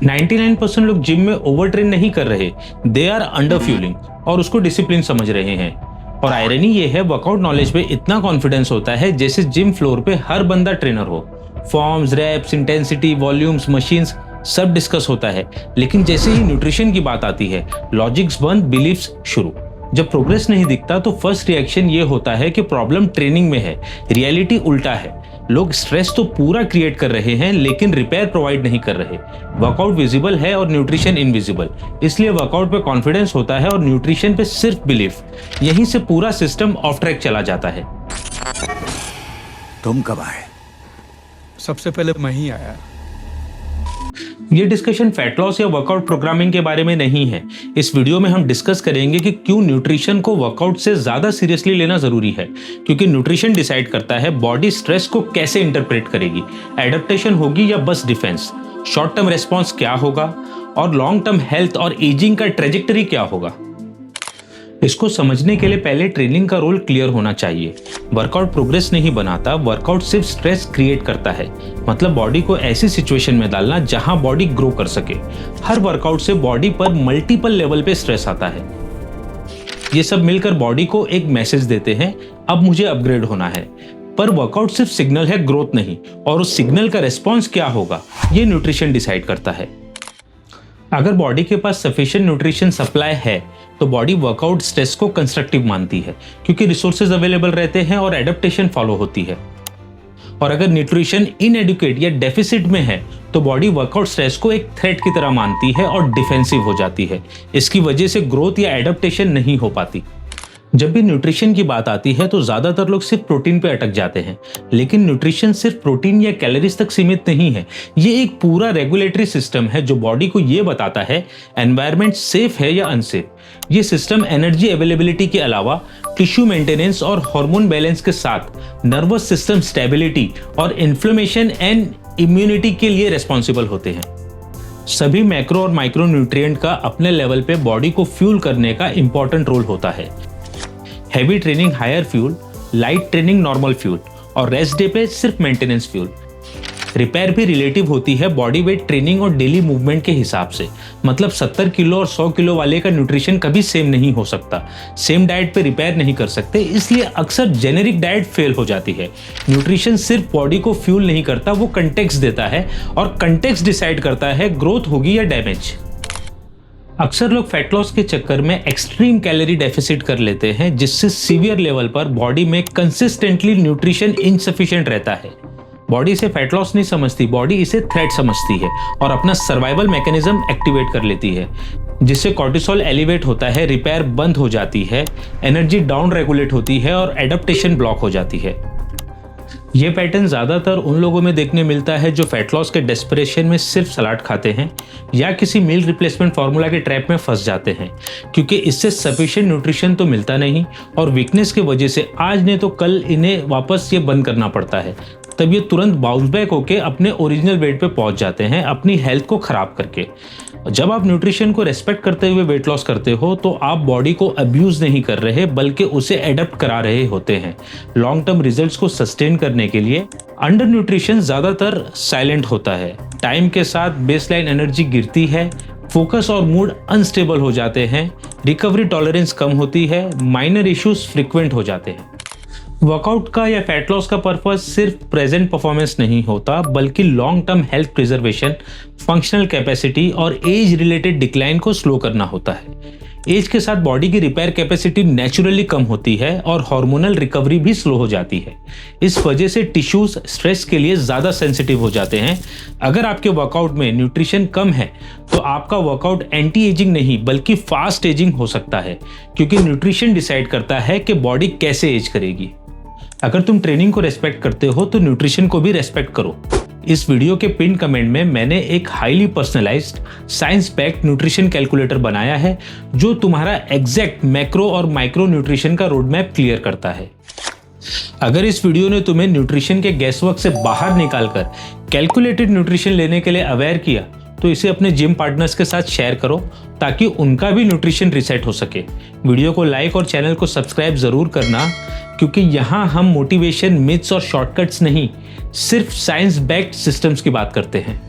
99% लोग जिम में over train नहीं कर रहे, दे आर अंडर फ्यूलिंग और उसको डिसिप्लिन समझ रहे हैं। और आयरनी ये है, वर्कआउट नॉलेज पे इतना कॉन्फिडेंस होता है जैसे जिम फ्लोर पे हर बंदा ट्रेनर हो। Forms, reps, intensity, volumes, machines सब डिस्कस होता है, लेकिन जैसे ही न्यूट्रिशन की बात आती है, लॉजिक्स बंद, बिलीफ्स शुरू। जब प्रोग्रेस नहीं दिखता तो फर्स्ट रिएक्शन ये होता है कि प्रॉब्लम ट्रेनिंग में है। रियलिटी उल्टा है, लोग स्ट्रेस तो पूरा क्रिएट कर रहे हैं लेकिन रिपेयर प्रोवाइड नहीं कर रहे। वर्कआउट विजिबल है और न्यूट्रिशन इनविजिबल, इसलिए वर्कआउट पे कॉन्फिडेंस होता है और न्यूट्रिशन पे सिर्फ बिलीफ। यहीं से पूरा सिस्टम ऑफ ट्रैक चला जाता है। तुम कब आए? सबसे पहले मैं ही आया। ये डिस्कशन फैट लॉस या वर्कआउट प्रोग्रामिंग के बारे में नहीं है। इस वीडियो में हम डिस्कस करेंगे कि क्यों न्यूट्रिशन को वर्कआउट से ज्यादा सीरियसली लेना जरूरी है। क्योंकि न्यूट्रिशन डिसाइड करता है बॉडी स्ट्रेस को कैसे इंटरप्रेट करेगी, एडेप्टेशन होगी या बस डिफेंस, शॉर्ट टर्म रेस्पॉन्स क्या होगा और लॉन्ग टर्म हेल्थ और एजिंग का ट्रेजेक्टरी क्या होगा। इसको समझने के लिए पहले ट्रेनिंग का रोल क्लियर होना चाहिए। वर्कआउट प्रोग्रेस नहीं बनाता, वर्कआउट सिर्फ स्ट्रेस क्रिएट करता है। मतलब बॉडी को ऐसी सिचुएशन में डालना जहां बॉडी ग्रो कर सके। हर वर्कआउट से बॉडी पर मल्टीपल लेवल पे स्ट्रेस आता है। ये सब मिलकर बॉडी को एक मैसेज देते हैं, अब मुझे अपग्रेड होना है। पर वर्कआउट सिर्फ सिग्नल है, ग्रोथ नहीं। और उस सिग्नल का रिस्पॉन्स क्या होगा, ये न्यूट्रिशन डिसाइड करता है। अगर बॉडी के पास सफिशिएंट न्यूट्रिशन सप्लाई है तो बॉडी वर्कआउट स्ट्रेस को कंस्ट्रक्टिव मानती है, क्योंकि रिसोर्सेज अवेलेबल रहते हैं और एडेप्टेशन फॉलो होती है। और अगर न्यूट्रिशन इनएडुकेट या डेफिसिट में है तो बॉडी वर्कआउट स्ट्रेस को एक थ्रेट की तरह मानती है और डिफेंसिव हो जाती है। इसकी वजह से ग्रोथ या एडेप्टेशन नहीं हो पाती। जब भी न्यूट्रिशन की बात आती है तो ज्यादातर लोग सिर्फ प्रोटीन पे अटक जाते हैं, लेकिन न्यूट्रिशन सिर्फ प्रोटीन या कैलोरीज तक सीमित नहीं है। ये एक पूरा रेगुलेटरी सिस्टम है जो बॉडी को ये बताता है एनवायरनमेंट सेफ है या अनसेफ। ये सिस्टम एनर्जी अवेलेबिलिटी के अलावा टिश्यू मेंटेनेंस और हार्मोन बैलेंस के साथ नर्वस सिस्टम स्टेबिलिटी और इन्फ्लेमेशन एंड इम्यूनिटी के लिए रिस्पॉन्सिबल होते हैं। सभी मैक्रो और माइक्रो न्यूट्रिएंट का अपने लेवल पे बॉडी को फ्यूल करने का इंपॉर्टेंट रोल होता है। Heavy training higher fuel, light training normal fuel और रेस्ट डे पे सिर्फ मेंटेनेंस फ्यूल। रिपेयर भी रिलेटिव होती है बॉडी वेट ट्रेनिंग और डेली मूवमेंट के हिसाब से। मतलब 70 किलो और 100 किलो वाले का न्यूट्रिशन कभी सेम नहीं हो सकता। सेम डाइट पे रिपेयर नहीं कर सकते, इसलिए अक्सर जेनेरिक डाइट फेल हो जाती है। न्यूट्रिशन सिर्फ बॉडी को फ्यूल नहीं करता, वो कंटेक्स्ट देता है और कंटेक्स्ट डिसाइड करता है ग्रोथ होगी या डैमेज। अक्सर लोग फैट लॉस के चक्कर में एक्सट्रीम कैलोरी डेफिसिट कर लेते हैं, जिससे सीवियर लेवल पर बॉडी में कंसिस्टेंटली न्यूट्रिशन इनसफिशिएंट रहता है। बॉडी इसे फैट लॉस नहीं समझती, बॉडी इसे थ्रेट समझती है और अपना सर्वाइवल मैकेनिज्म एक्टिवेट कर लेती है, जिससे कॉर्टिसोल एलिवेट होता है, रिपेयर बंद हो जाती है, एनर्जी डाउन रेगुलेट होती है और एडेप्टेशन ब्लॉक हो जाती है। ये पैटर्न ज्यादातर उन लोगों में देखने मिलता है जो फैट लॉस के डेस्परेशन में सिर्फ सलाद खाते हैं या किसी मील रिप्लेसमेंट फार्मूला के ट्रैप में फंस जाते हैं, क्योंकि इससे सफिशिएंट न्यूट्रिशन तो मिलता नहीं और वीकनेस की वजह से आज नहीं तो कल इन्हें वापस ये बंद करना पड़ता है। तब ये तुरंत बाउंस बैक होके अपने ओरिजिनल वेट पे पहुंच जाते हैं, अपनी हेल्थ को खराब करके। जब आप न्यूट्रिशन को रेस्पेक्ट करते हुए वेट लॉस करते हो तो आप बॉडी को अब्यूज नहीं कर रहे, बल्कि उसे एडप्ट करा रहे होते हैं। लॉन्ग टर्म रिजल्ट्स को सस्टेन करने के लिए अंडर न्यूट्रिशन ज्यादातर साइलेंट होता है। टाइम के साथ बेसलाइन एनर्जी गिरती है, फोकस और मूड अनस्टेबल हो जाते हैं, रिकवरी टॉलरेंस कम होती है, माइनर इश्यूज फ्रिक्वेंट हो जाते हैं। वर्कआउट का या फैट लॉस का पर्पस सिर्फ प्रेजेंट परफॉर्मेंस नहीं होता, बल्कि long term health preservation, functional capacity और एज रिलेटेड डिक्लाइन को स्लो करना होता है। एज के साथ बॉडी की रिपेयर कैपेसिटी नेचुरली कम होती है और हार्मोनल रिकवरी भी स्लो हो जाती है। इस वजह से टिश्यूज स्ट्रेस के लिए ज्यादा सेंसिटिव हो जाते हैं। अगर आपके वर्कआउट में न्यूट्रिशन कम है तो आपका वर्कआउट एंटी एजिंग नहीं बल्कि फास्ट एजिंग हो सकता है, क्योंकि न्यूट्रिशन डिसाइड करता है कि बॉडी कैसे एज करेगी। अगर तुम ट्रेनिंग को रेस्पेक्ट करते हो तो न्यूट्रिशन को भी रेस्पेक्ट करो। इस वीडियो के पिन कमेंट में मैंने एक highly personalised science backed nutrition calculator बनाया है जो तुम्हारा एग्जैक्ट मैक्रो और माइक्रो न्यूट्रिशन का रोड मैप क्लियर करता है। अगर इस वीडियो ने तुम्हें न्यूट्रिशन के गैसवर्क से बाहर निकालकर कैलकुलेटेड न्यूट्रिशन लेने के लिए अवेयर किया तो इसे अपने जिम पार्टनर्स के साथ शेयर करो ताकि उनका भी न्यूट्रिशन रिसेट हो सके। वीडियो को लाइक और चैनल को सब्सक्राइब जरूर करना, क्योंकि यहाँ हम मोटिवेशन, मिथ्स और शॉर्टकट्स नहीं, सिर्फ साइंस बैक्ड सिस्टम्स की बात करते हैं।